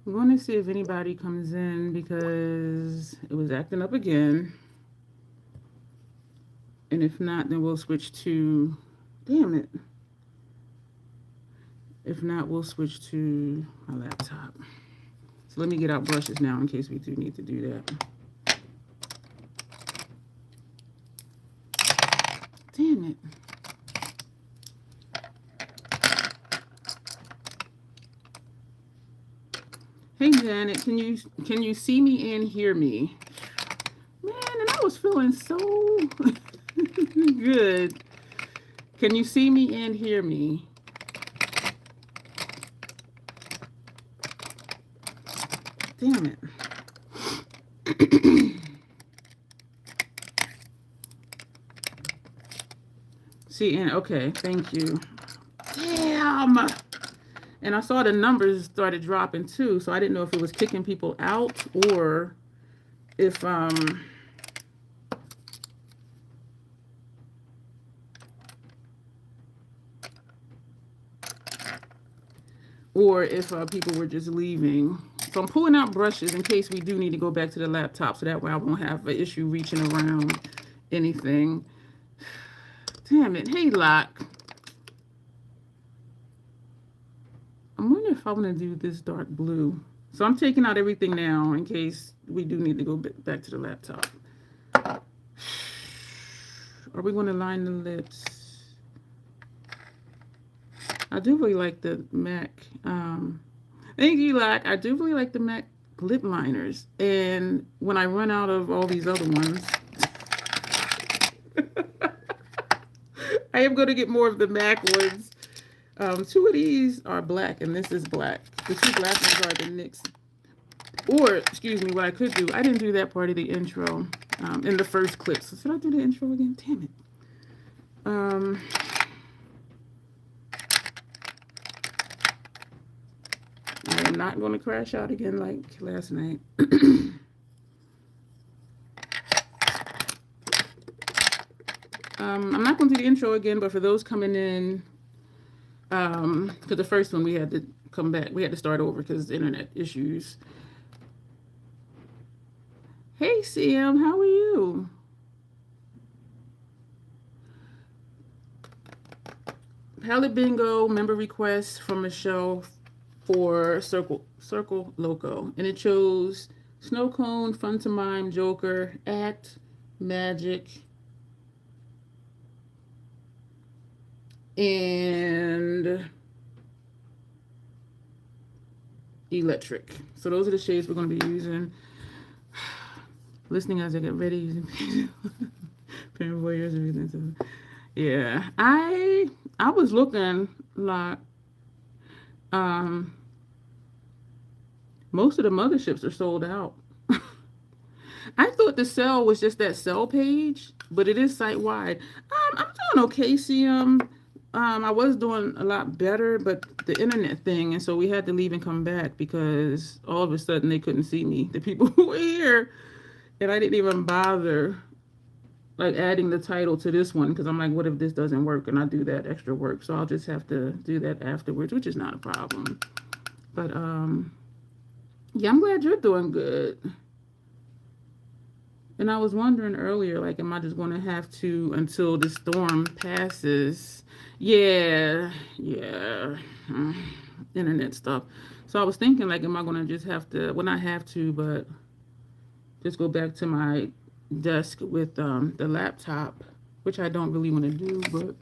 I'm going to see if anybody comes in because it was acting up again. And if not, then we'll switch to. Damn it. If not, we'll switch to my laptop. So let me get out brushes now in case we do need to do that. Damn it. Hey Janet, can you see me and hear me? Man, and I was feeling so good. Can you see me and hear me? Damn it. See, and okay, thank you. Damn. And I saw the numbers started dropping too, so I didn't know if it was kicking people out or if people were just leaving. So I'm pulling out brushes in case we do need to go back to the laptop, so that way I won't have an issue reaching around anything. Damn it. Hey, Lock. I'm wondering if I want to do this dark blue. So I'm taking out everything now in case we do need to go back to the laptop. Are we going to line the lips? I do really like the MAC. Thank you, Lock. I do really like the MAC lip liners. And when I run out of all these other ones, I am going to get more of the MAC ones. Two of these are black, and this is black. The two black ones are the NYX. Or, excuse me, what I could do, I didn't do that part of the intro in the first clip. So should I do the intro again? Damn it. I am not going to crash out again like last night. I'm not going to do the intro again, but for those coming in, because the first one we had to come back, we had to start over because internet issues. Hey, CM, how are you? Palette Bingo member request from Michelle for Circo Loco, and it chose Snow Cone, Fun to Mime, Joker, Act, Magic, and Electric. So those are the shades we're going to be using. Listening as I get ready, using parent voyeurs, everything. So, yeah, I was looking like most of the motherships are sold out. I thought the sale was just that sell page, but it is site wide. I'm doing okay, CM. I was doing a lot better, but the internet thing, and so we had to leave and come back because all of a sudden they couldn't see me, the people who were here, and I didn't even bother like adding the title to this one because I'm like, what if this doesn't work and I do that extra work? So I'll just have to do that afterwards, which is not a problem. But yeah, I'm glad you're doing good. And I was wondering earlier, like, am I just going to have to until the storm passes? Yeah, yeah, internet stuff. So I was thinking, like, am I going to just have to? Well, not have to, but just go back to my desk with the laptop, which I don't really want to do, but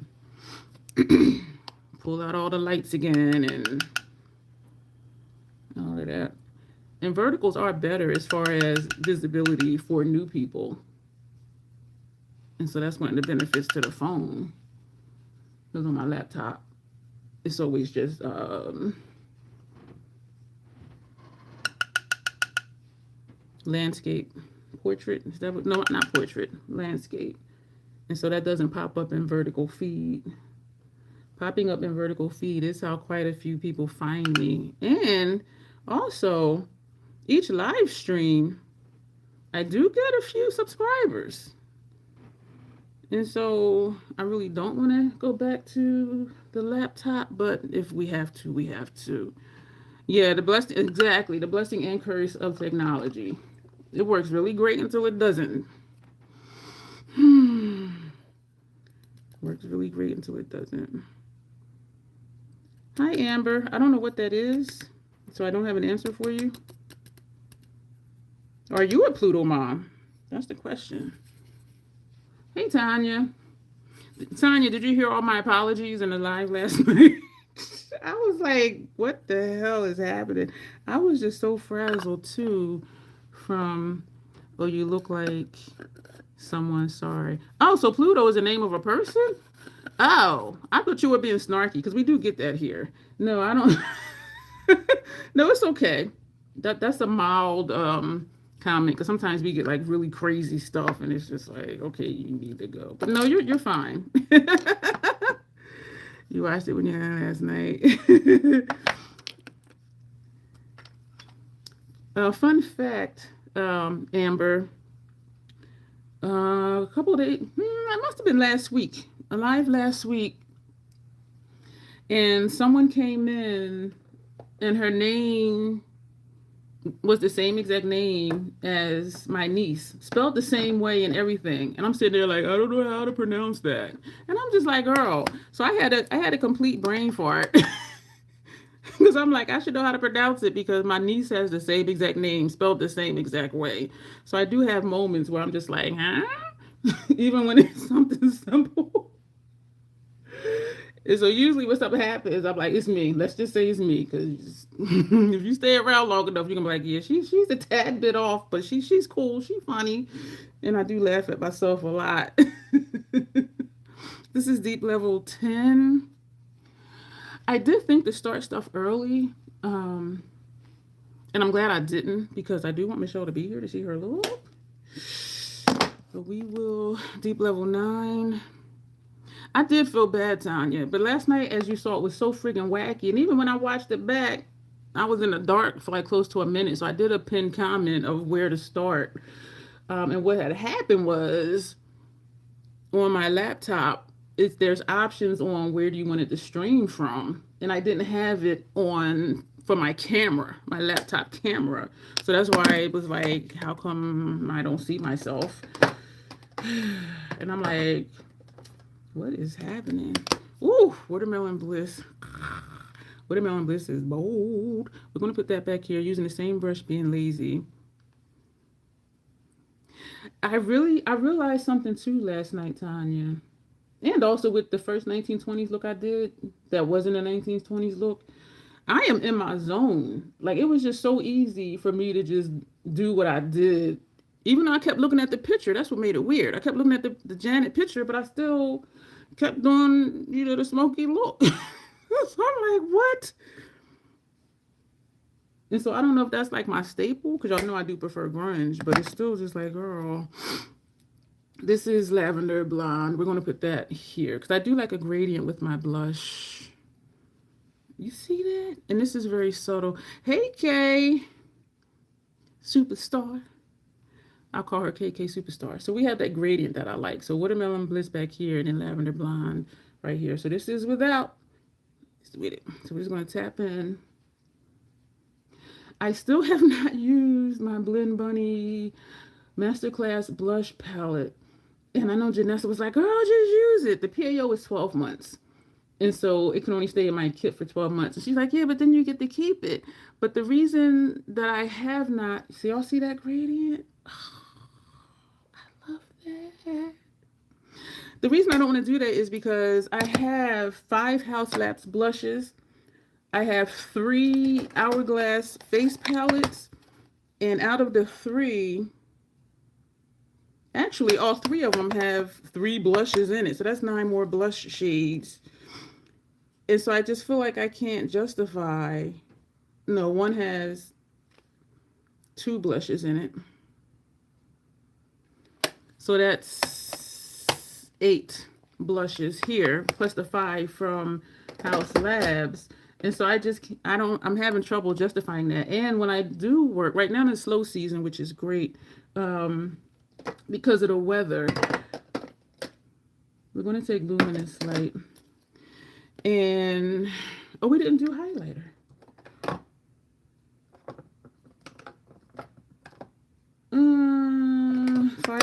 pull out all the lights again and all of that. And verticals are better as far as visibility for new people. And so that's one of the benefits to the phone. Because on my laptop, it's always just landscape, portrait. Is that what, no, not portrait, landscape. And so that doesn't pop up in vertical feed. Popping up in vertical feed is how quite a few people find me. And also, each live stream, I do get a few subscribers. And so I really don't want to go back to the laptop, but if we have to, we have to. Yeah, the blessing, exactly. The blessing and curse of technology. It works really great until it doesn't. Works really great until it doesn't. Hi, Amber. I don't know what that is, so I don't have an answer for you. Are you a Pluto mom? That's the question. Hey, Tanya. Tanya, did you hear all my apologies in the live last night? I was like, what the hell is happening? I was just so frazzled too from, oh, you look like someone, sorry. Oh, so Pluto is the name of a person? Oh, I thought you were being snarky because we do get that here. No, I don't. No, it's okay. That's a mild comment because sometimes we get like really crazy stuff and it's just like, okay, you need to go. But no, you're fine. You watched it when you had last night. Fun fact, Amber. A couple of days, it must have been last week, alive last week, and someone came in, and her name was the same exact name as my niece, spelled the same way and everything. And I'm sitting there like, I don't know how to pronounce that. And I'm just like, girl. So I had a complete brain fart. Because I'm like, I should know how to pronounce it because my niece has the same exact name, spelled the same exact way. So I do have moments where I'm just like, huh? Even when it's something simple. And so usually when something happens, I'm like, it's me. Let's just say it's me. Because if you stay around long enough, you're going to be like, yeah, she's a tad bit off, but she's cool. She's funny. And I do laugh at myself a lot. This is deep level 10. I did think to start stuff early. And I'm glad I didn't because I do want Michelle to be here to see her look. So we will deep level 9. I did feel bad, Tanya, but last night, as you saw, it was so friggin' wacky. And even when I watched it back, I was in the dark for like close to a minute. So I did a pinned comment of where to start. And what had happened was on my laptop, there's options on where do you want it to stream from. And I didn't have it on for my camera, my laptop camera. So that's why it was like, how come I don't see myself? And I'm like, what is happening? Ooh, watermelon bliss. Watermelon bliss is bold. We're going to put that back here using the same brush, being lazy. I realized something too last night, Tanya. And also with the first 1920s look I did, that wasn't a 1920s look. I am in my zone. Like it was just so easy for me to just do what I did. Even though I kept looking at the picture, that's what made it weird. I kept looking at the Janet picture, but I still kept doing, the smoky look. So I'm like, what? And so I don't know if that's like my staple, because y'all know I do prefer grunge, but it's still just like, girl, this is lavender blonde. We're going to put that here, because I do like a gradient with my blush. You see that? And this is very subtle. Hey, Kay. Superstar. I'll call her KK Superstar. So we have that gradient that I like. So watermelon bliss back here and then lavender blonde right here. So this is without. It's with it. So we're just going to tap in. I still have not used my Blend Bunny Masterclass blush palette. And I know Janessa was like, girl, just use it. The PAO is 12 months. And so it can only stay in my kit for 12 months. And she's like, yeah, but then you get to keep it. But the reason that I have not, see, y'all see that gradient? Oh, I love that. The reason I don't want to do that is because I have 5 House Labs blushes. I have 3 Hourglass face palettes. And out of the 3, actually all 3 of them have 3 blushes in it. So that's 9 more blush shades. And so I just feel like I can't justify. No, one has 2 blushes in it. So that's 8 blushes here, plus the 5 from House Labs. And so I'm having trouble justifying that. And when I do work, right now in the slow season, which is great, because of the weather, we're going to take Luminous Light. And, oh, we didn't do highlighter.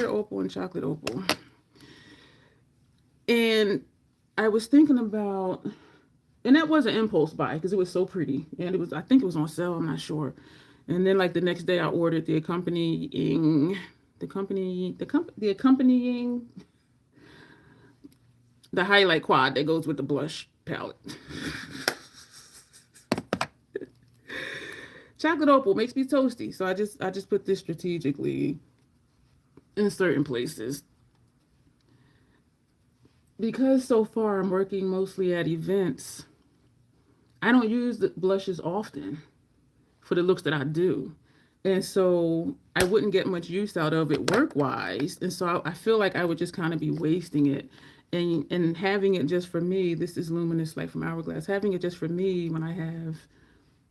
clear opal and chocolate opal. And I was thinking about, and that was an impulse buy because it was so pretty. And it was, I think it was on sale, I'm not sure. And then like the next day I ordered the accompanying, the highlight quad that goes with the blush palette. Chocolate opal makes me toasty, so I just put this strategically in certain places. Because so far I'm working mostly at events, I don't use the blushes often for the looks that I do. And so I wouldn't get much use out of it work-wise. And so I feel like I would just kind of be wasting it. And having it just for me, this is Luminous Light from Hourglass, having it just for me when I have,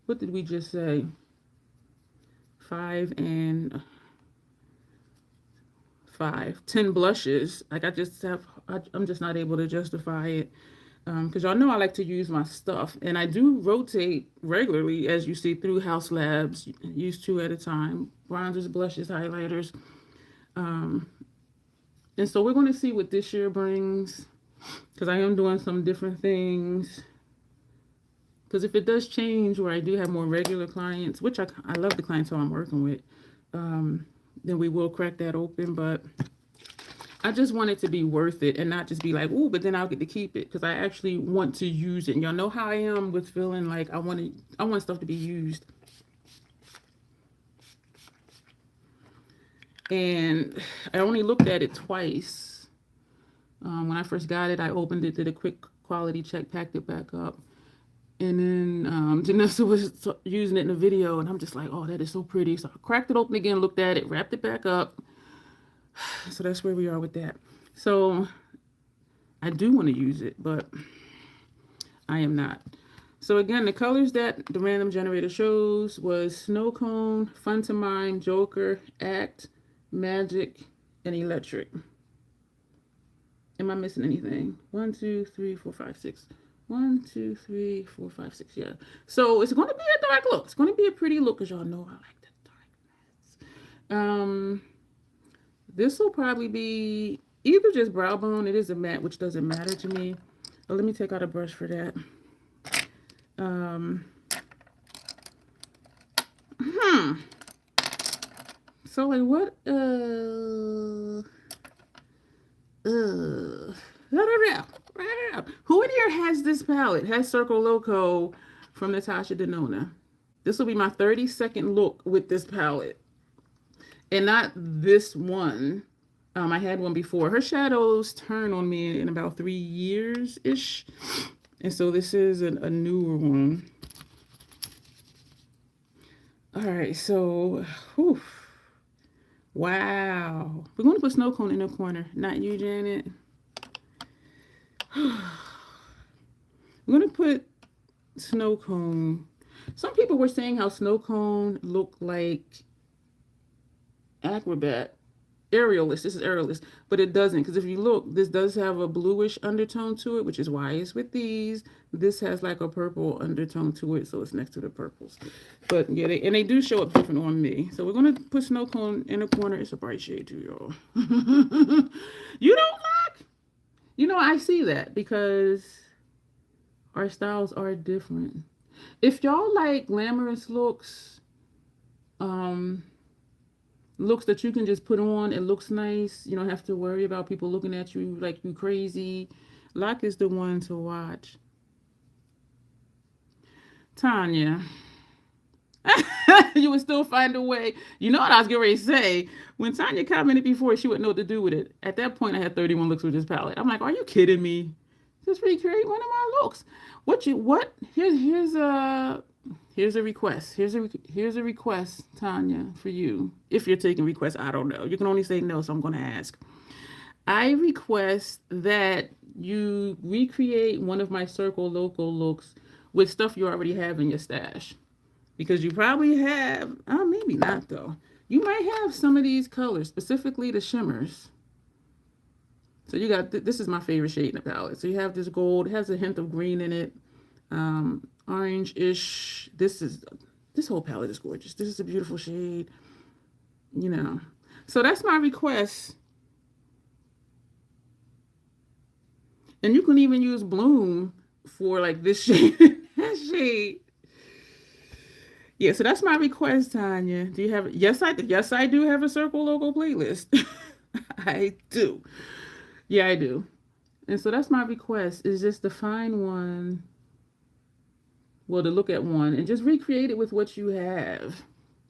what did we just say? 10 blushes. Like I'm just not able to justify it. Because y'all know I like to use my stuff, and I do rotate regularly, as you see, through House Labs, use 2 at a time, bronzers, blushes, highlighters. And so we're going to see what this year brings, because I am doing some different things. Because if it does change where I do have more regular clients, which I love the clientele I'm working with, then we will crack that open. But I just want it to be worth it and not just be like, ooh, but then I'll get to keep it, because I actually want to use it. And y'all know how I am with feeling like I want stuff to be used. And I only looked at it twice. When I first got it, I opened it, did a quick quality check, packed it back up. And then Janessa was using it in the video, and I'm just like, oh, that is so pretty. So I cracked it open again, looked at it, wrapped it back up. So that's where we are with that. So I do want to use it, but I am not. So again, the colors that the random generator shows was Snow Cone, Fun to Mime, Joker, Act, Magic, and Electric. Am I missing anything? 1, 2, 3, 4, 5, 6. 1, 2, 3, 4, 5, 6. Yeah. So it's going to be a dark look. It's going to be a pretty look, because y'all know I like the darkness. This will probably be either just brow bone. It is a matte, which doesn't matter to me. But let me take out a brush for that. So like what? I don't know. Who in here has this palette? Has Circo Loco from Natasha Denona? This will be my 30-second look with this palette. And not this one. I had one before. Her shadows turn on me in about 3 years-ish. And so this is a newer one. All right, so, whew. Wow. We're going to put Snow Cone in the corner. Not you, Janet. We're going to put Snow Cone. Some people were saying how Snow Cone looked like Acrobat. Aerialist. This is Aerialist. But it doesn't, because if you look, this does have a bluish undertone to it, which is why it's with these. This has like a purple undertone to it, so it's next to the purples. But yeah, they do show up different on me. So we're going to put Snow Cone in the corner. It's a bright shade too, y'all. You don't like? You know, I see that because our styles are different. If y'all like glamorous looks, looks that you can just put on, it looks nice, you don't have to worry about people looking at you like you crazy, Lock is the one to watch. Tanya. You would still find a way. You know what I was getting ready to say? When Tanya commented before, she wouldn't know what to do with it. At that point, I had 31 looks with this palette. I'm like, are you kidding me? Just recreate one of my looks. Here's a request. Here's a request, Tanya, for you. If you're taking requests, I don't know. You can only say no, so I'm going to ask. I request that you recreate one of my Circo Loco looks with stuff you already have in your stash. Because you probably have, maybe not though. You might have some of these colors, specifically the shimmers. So you got, this is my favorite shade in the palette. So you have this gold, it has a hint of green in it. Orange-ish. This whole palette is gorgeous. This is a beautiful shade, you know. So that's my request And you can even use Bloom for like this shade, that shade. Yeah, so that's my request, Tanya. Do you have? Yes, I do have a Circle Logo playlist. I do. Yeah, I do. And so that's my request is just to find one, well, to look at one and just recreate it with what you have.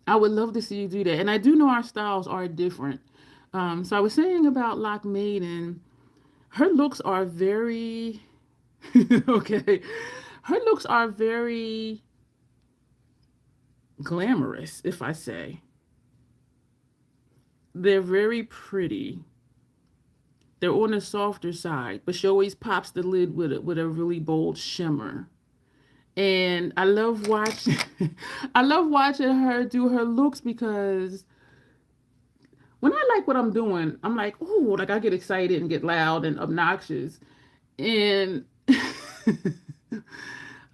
I would love to see you do that. And I do know our styles are different. So I was saying about Lock Maiden, her looks are very okay. Her looks are very glamorous, if I say. They're very pretty. They're on the softer side, but she always pops the lid with a really bold shimmer. And I love watching I love watching her do her looks because when I like what I'm doing, I'm like, oh, like I get excited and get loud and obnoxious. And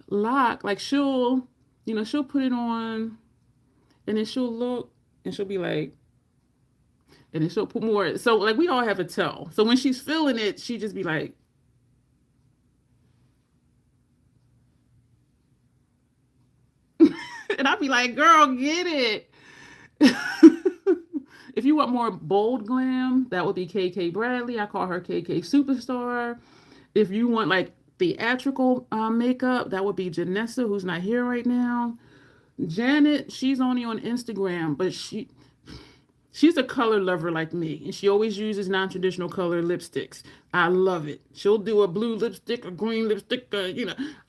Lock, like she'll put it on and then she'll look and she'll be like, and then she'll put more. So like we all have a tell. So when she's feeling it, she just be like, and I'd be like, girl, get it. If you want more bold glam, that would be KK Bradley. I call her KK Superstar. If you want like theatrical makeup, that would be Janessa, who's not here right now. Janet, she's only on Instagram, but she's a color lover like me, and she always uses non-traditional color lipsticks. I love it. She'll do a blue lipstick, a green lipstick,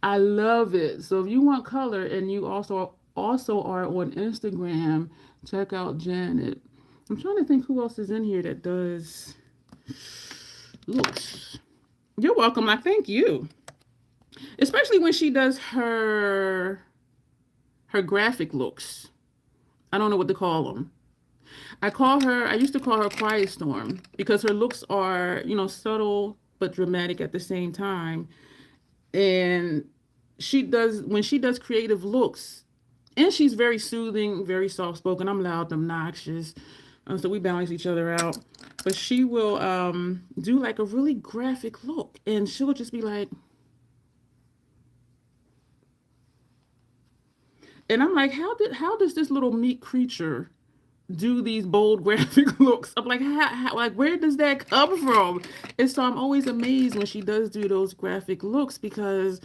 I love it. So if you want color and you also are on Instagram, check out Janet. I'm trying to think who else is in here that does looks. You're welcome. I thank you. Especially when she does her graphic looks. I don't know what to call them. I used to call her Quiet Storm because her looks are, subtle but dramatic at the same time. And when she does creative looks, and she's very soothing, very soft spoken. I'm loud and obnoxious. So we balance each other out. But she will do like a really graphic look. And she'll just be like, and I'm like, how does this little meek creature do these bold graphic looks? I'm like, like where does that come from? And so I'm always amazed when she does do those graphic looks because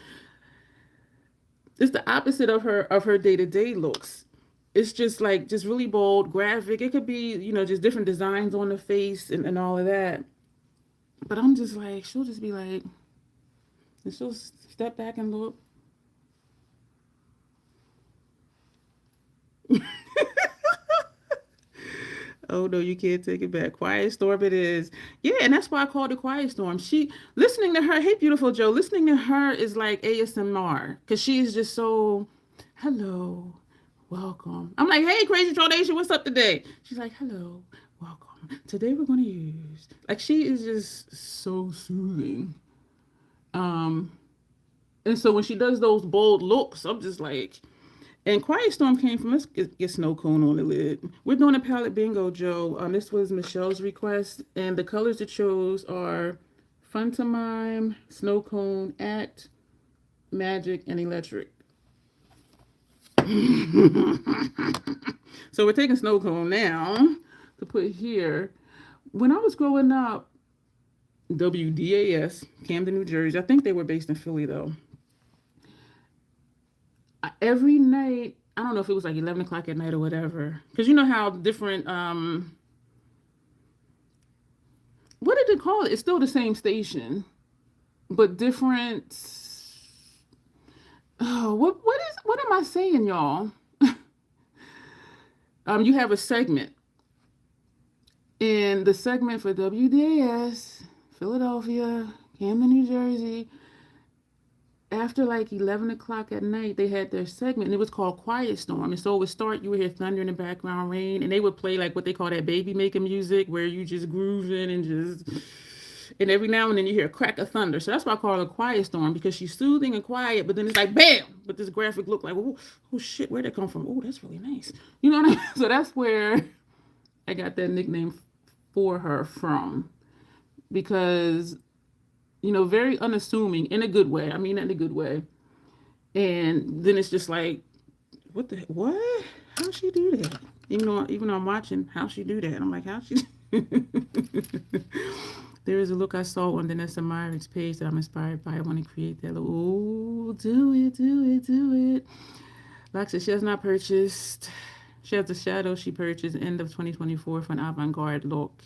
it's the opposite of her day-to-day looks. It's just like just really bold, graphic. It could be, just different designs on the face and all of that. But I'm just like, she'll just be like, and she'll step back and look. Oh no, you can't take it back. Quiet Storm it is. Yeah, and that's why I called it Quiet Storm. She listening to her, hey beautiful Joe, listening to her is like ASMR. Cause she is just so hello, welcome. I'm like, hey crazy Tronation, what's up today? She's like, hello, welcome. Today we're gonna use like she is just so soothing. Um and so when she does those bold looks, I'm just like, and Quiet Storm came from, let's get Snow Cone on the lid. We're doing a palette bingo, Joe. This was Michelle's request, and the colors it chose are Funtomime, Snow Cone, Act, Magic, and Electric. So we're taking Snow Cone now to put here. When I was growing up, WDAS, Camden, New Jersey, I think they were based in Philly, though. Every night, I don't know if it was like 11 o'clock at night or whatever, because you know how different what did they call it? It's still the same station, but different. Oh, what am I saying, y'all? You have a segment, and the segment for WDAS, Philadelphia, Camden, New Jersey, after like 11 o'clock at night, they had their segment, and it was called Quiet Storm. And so it would start, you would hear thunder in the background, rain, and they would play like what they call that baby making music, where you just grooving and just, and every now and then you hear a crack of thunder. So that's why I call her Quiet Storm, because she's soothing and quiet, but then it's like bam, but this graphic look like, oh shit, where'd that come from? Oh, that's really nice. You know what I mean? So that's where I got that nickname for her from, because very unassuming in a good way. I mean that in a good way. And then it's just like, what? How she do that? Even though I'm watching how she do that, I'm like, how she? There is a look I saw on Vanessa Myrick's page that I'm inspired by. I want to create that look. Oh, do it, do it, do it. Like I said, she has not purchased. She has the shadow she purchased end of 2024 for an avant-garde look.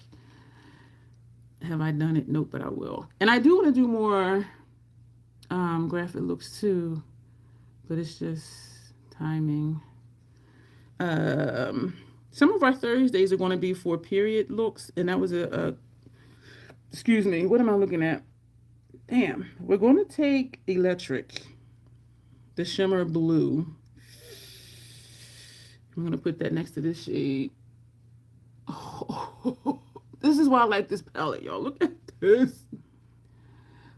Have I done it? Nope, but I will. And I do want to do more graphic looks too, but it's just timing. Some of our Thursdays are going to be for period looks, and that was excuse me, what am I looking at? Damn, we're going to take Electric, the shimmer blue. I'm going to put that next to this shade. Oh, this is why I like this palette, y'all. Look at this.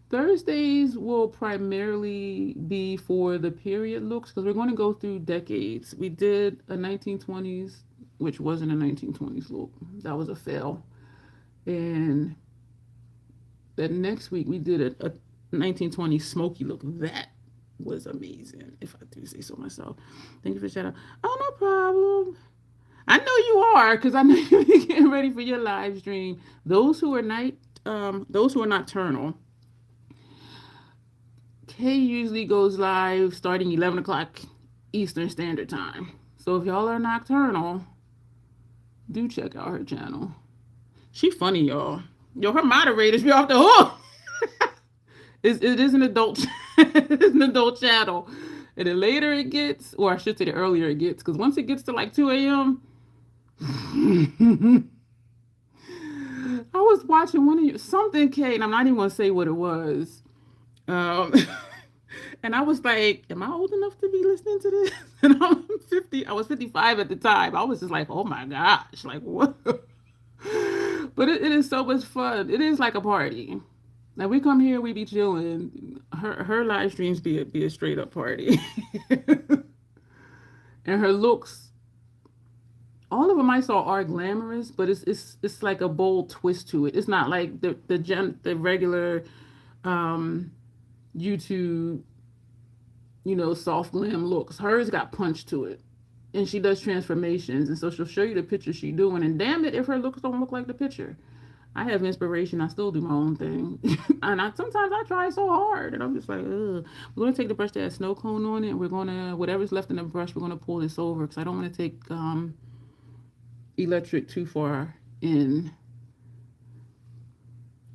Thursdays will primarily be for the period looks because we're going to go through decades. We did a 1920s, which wasn't a 1920s look. That was a fail. And that next week we did a 1920s smoky look. That was amazing, if I do say so myself. Thank you for the shout out. Oh, no problem. I know you are, because I know you're getting ready for your live stream. Those who are nocturnal, Kay usually goes live starting 11 o'clock Eastern Standard Time. So if y'all are nocturnal, do check out her channel. She funny, y'all. Yo, her moderators be off the hook. It is an adult. It's an adult channel. And the later it gets, or I should say the earlier it gets, because once it gets to like 2 a.m., I was watching one of you, something, Kay, and I'm not even going to say what it was. And I was like, am I old enough to be listening to this? And I'm 50. I was 55 at the time. I was just like, oh my gosh, like what? But it is so much fun. It is like a party. Now we come here, we be chilling. Her live streams be a straight up party. And her looks, all of them I saw are glamorous, but it's like a bold twist to it. It's not like the regular YouTube, soft glam looks. Hers got punch to it. And she does transformations, and so she'll show you the picture she's doing, and damn it if her looks don't look like the picture. I have inspiration. I still do my own thing. And sometimes I try so hard, and I'm just like, ugh. We're going to take the brush that has snow cone on it, and we're going to, whatever's left in the brush, we're going to pull this over, because I don't want to take Electric too far in.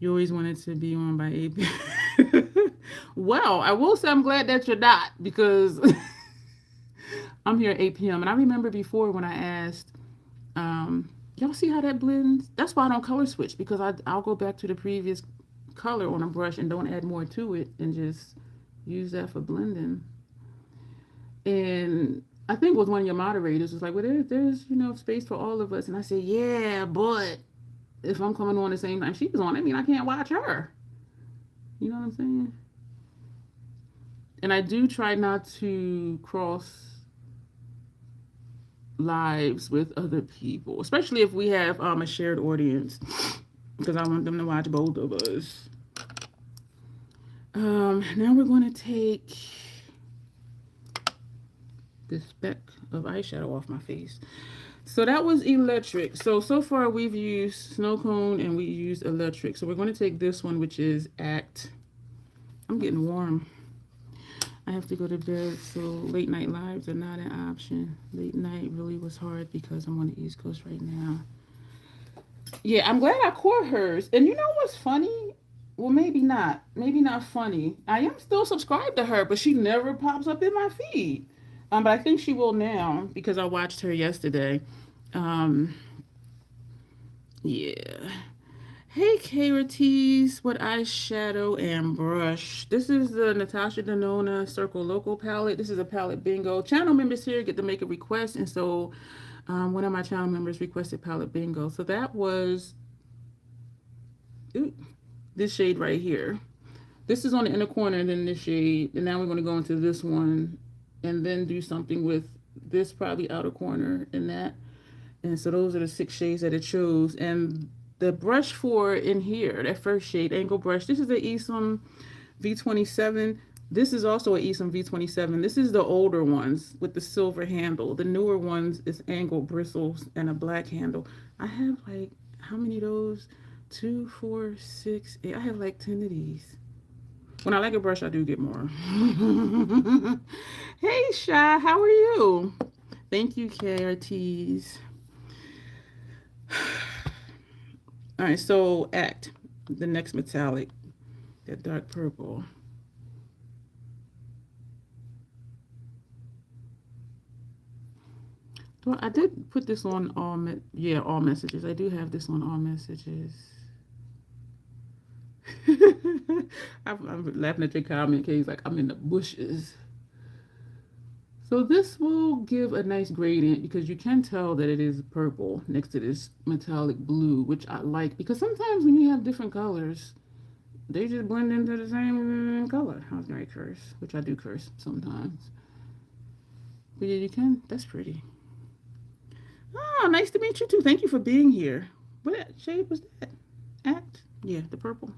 You always wanted to be on by 8 p.m. Well, I will say I'm glad that you're not, because I'm here at 8 p.m. And I remember before when I asked, y'all see how that blends? That's why I don't color switch, because I'll go back to the previous color on a brush and don't add more to it and just use that for blending. And I think it was one of your moderators was like, well, there's space for all of us. And I said, yeah, but if I'm coming on the same time she's on, I mean, I can't watch her. You know what I'm saying? And I do try not to cross lives with other people, especially if we have a shared audience, because I want them to watch both of us. Now we're going to take this speck of eyeshadow off my face. So that was Electric. So far we've used Snow Cone and we used Electric. So we're going to take this one, which is Act. I'm getting warm. I have to go to bed, so late night lives are not an option. Late night really was hard because I'm on the East Coast right now. Yeah, I'm glad I caught hers. And you know what's funny? Well, maybe not. Maybe not funny. I am still subscribed to her, but she never pops up in my feed. But I think she will now because I watched her yesterday. Yeah. Hey, K-Ratees with eyeshadow and brush. This is the Natasha Denona Circo Loco palette. This is a palette bingo. Channel members here get to make a request, and so one of my channel members requested palette bingo. So that was this shade right here. This is on the inner corner, and then this shade. And now we're going to go into this one, and then do something with this probably outer corner and that. And so those are the 6 shades that it chose. And the brush for in here, that first shade, angle brush. This is the Esom V27. This is also a Esom V27. This is the older ones with the silver handle. The newer ones is angle bristles and a black handle. I have like, how many of those? 2, 4, 6, 8. I have like 10 of these. When I like a brush, I do get more. Hey, Shy, how are you? Thank you, KRTs. All right, so Act, the next metallic, that dark purple. Well, I did put this on all, all messages. I do have this on all messages. I'm laughing at your comment, Kay's like, I'm in the bushes. So this will give a nice gradient because you can tell that it is purple next to this metallic blue, which I like because sometimes when you have different colors, they just blend into the same color. I was going to curse, which I do curse sometimes. But yeah, you can. That's pretty. Oh, nice to meet you too. Thank you for being here. What shade was that? Act? Yeah, the purple.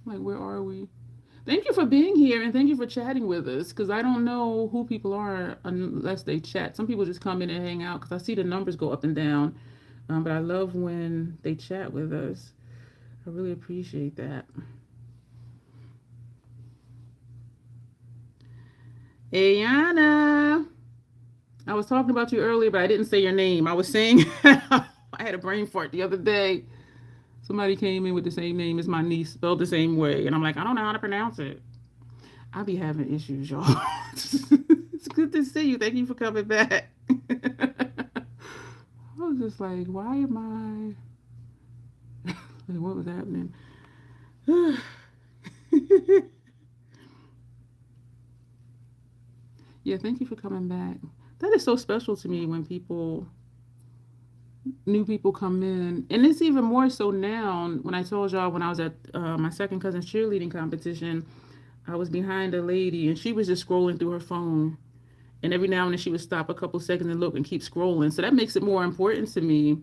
Like, where are we? Thank you for being here and thank you for chatting with us because I don't know who people are unless they chat. Some people just come in and hang out because I see the numbers go up and down. But I love when they chat with us. I really appreciate that. Ayana. I was talking about you earlier, but I didn't say your name. I was saying I had a brain fart the other day. Somebody came in with the same name as my niece, spelled the same way. And I'm like, I don't know how to pronounce it. I be having issues, y'all. It's good to see you. Thank you for coming back. I was just like, why am I... like, what was happening? Yeah, thank you for coming back. That is so special to me when new people come in, and it's even more so now. When I told y'all when I was at my second cousin's cheerleading competition, I was behind a lady and she was just scrolling through her phone, and every now and then she would stop a couple seconds and look and keep scrolling. So that makes it more important to me.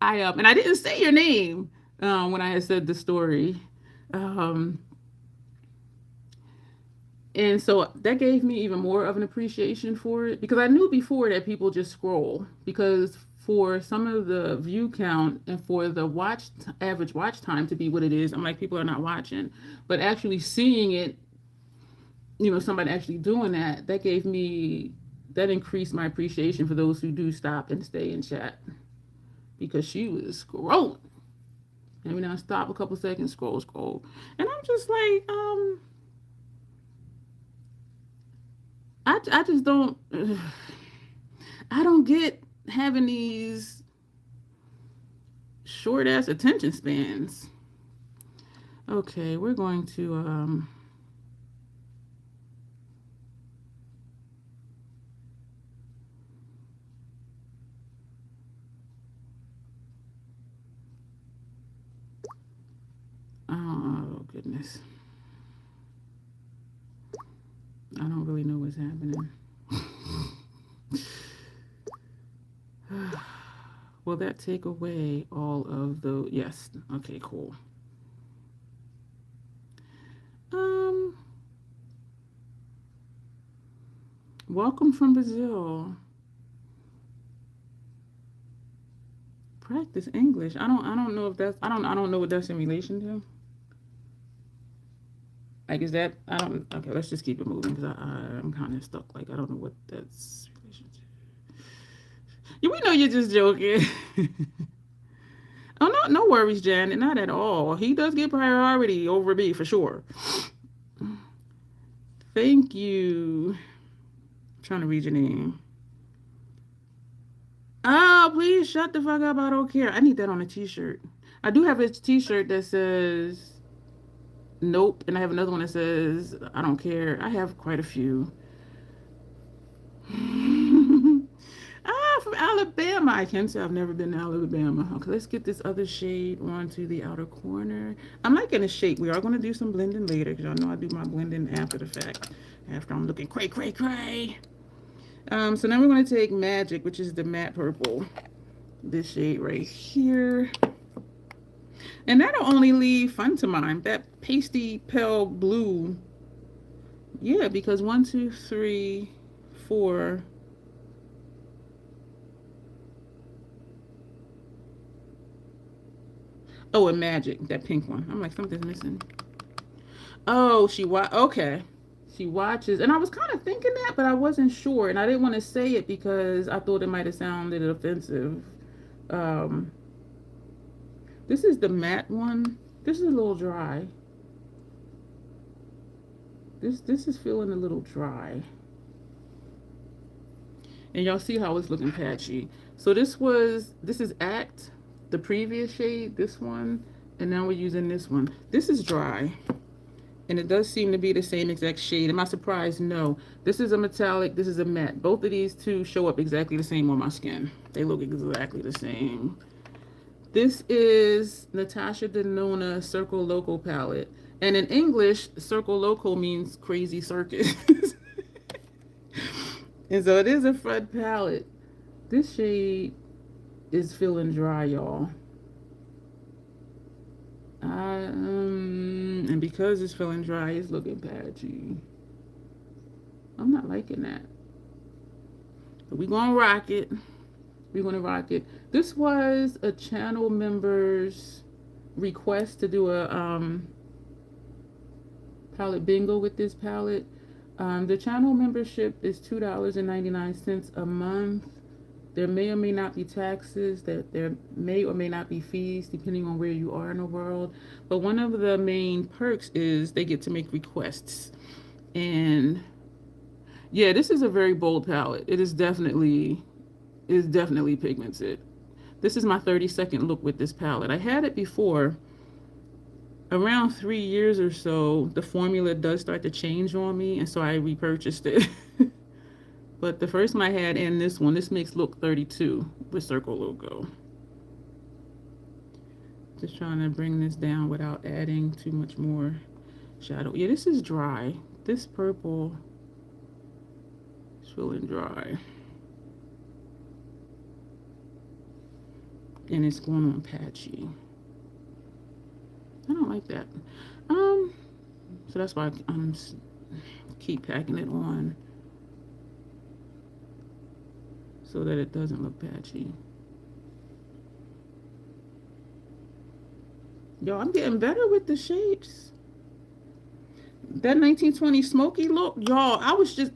And I didn't say your name when I had said the story. And so that gave me even more of an appreciation for it because I knew before that people just scroll because for some of the view count and for the average watch time to be what it is, I'm like, people are not watching. But actually seeing it, somebody actually doing that increased my appreciation for those who do stop and stay in chat because she was scrolling. And we now stop a couple seconds, scroll. And I'm just like, I just don't, I don't get having these short ass attention spans. Okay, we're going to, oh goodness. I don't really know what's happening. Will that take away all of the... Yes. Okay, cool. Welcome from Brazil. Practice English. I don't know if that's... I don't know what that's in relation to. Like, is that, okay, let's just keep it moving because I'm kind of stuck. Like, I don't know what that's in relation to. Yeah, we know you're just joking. Oh, no worries, Janet, not at all. He does get priority over me for sure. Thank you. I'm trying to read your name. Oh, please shut the fuck up. I don't care. I need that on a t-shirt. I do have a t-shirt that says... Nope. And I have another one that says, I don't care. I have quite a few. From Alabama. I can say I've never been to Alabama. Okay, let's get this other shade onto the outer corner. I'm liking the shape. We are going to do some blending later because y'all know I do my blending after the fact. After I'm looking cray. So now we're going to take Magic, which is the matte purple. This shade right here. And that'll only leave Fun to Mine. That pasty pale blue. Yeah, because 1, 2, 3, 4. Oh, and Magic, that pink one. I'm like, something's missing. Oh, okay. She watches, and I was kind of thinking that, but I wasn't sure, and I didn't want to say it because I thought it might have sounded offensive. Um, this is the matte one. This is a little dry. This is feeling a little dry, and y'all see how it's looking patchy. So this is Act, the previous shade, this one, and now we're using this one. This is dry. And it does seem to be the same exact shade. Am I surprised? No. This is a metallic. This is a matte. Both of these two show up exactly the same on my skin. They look exactly the same. This is Natasha Denona Circo Loco palette. And in English, Circo Loco means crazy circus. And so it is a front palette. This shade is feeling dry, y'all. And because it's feeling dry, it's looking patchy. I'm not liking that. But we're gonna rock it. We're gonna rock it. This was a channel member's request to do a palette bingo with this palette. The channel membership is $2.99 a month. There may or may not be taxes, that there may or may not be fees depending on where you are in the world. But one of the main perks is they get to make requests. And yeah, this is a very bold palette. It is definitely pigmented. This is my 30-second look with this palette. I had it before. Around 3 years or so, the formula does start to change on me, and so I repurchased it. But the first one I had and this one, this makes look 32 with Circo Loco. Just trying to bring this down without adding too much more shadow. Yeah, this is dry. This purple is feeling dry. And it's going on patchy. I don't like that. So that's why I'm keep packing it on, so that it doesn't look patchy. Yo, I'm getting better with the shapes. That 1920 smoky look, y'all, I was just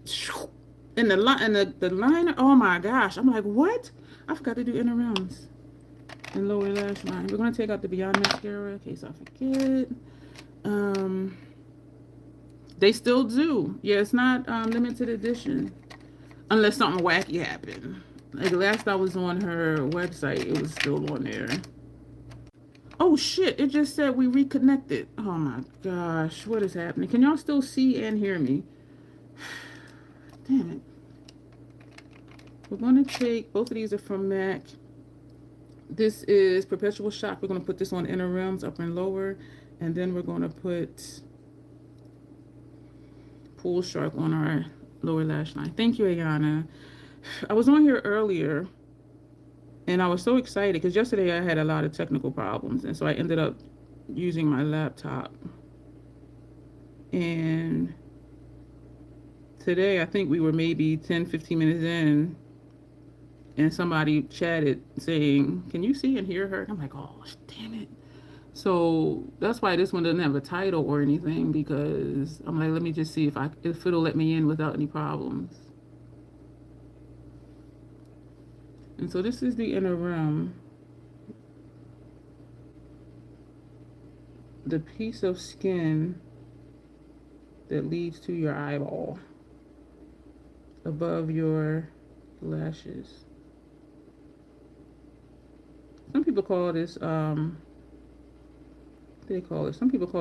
in the liner. Oh my gosh, I'm like, what? I forgot to do inner rounds and lower lash line. We're gonna take out the Beyond mascara in case I forget. They still do. Yeah, it's not limited edition. Unless something wacky happened. Like last I was on her website, it was still on there. Oh shit, it just said we reconnected. Oh my gosh, what is happening? Can y'all still see and hear me? Damn it. We're going to take, both of these are from MAC. This is Perpetual Shock. We're going to put this on inner rims, upper and lower. And then we're going to put Pool Shark on our lower lash line. Thank you, Ayana. I was on here earlier and I was so excited because yesterday I had a lot of technical problems, and so I ended up using my laptop. And today I think we were maybe 10-15 minutes in and somebody chatted saying, can you see and hear her? And I'm like, oh damn it. So that's why this one doesn't have a title or anything, because I'm like, let me just see if it'll let me in without any problems. And so this is the inner rim. The piece of skin that leads to your eyeball above your lashes. Some people call this, what do they call it? Some people call it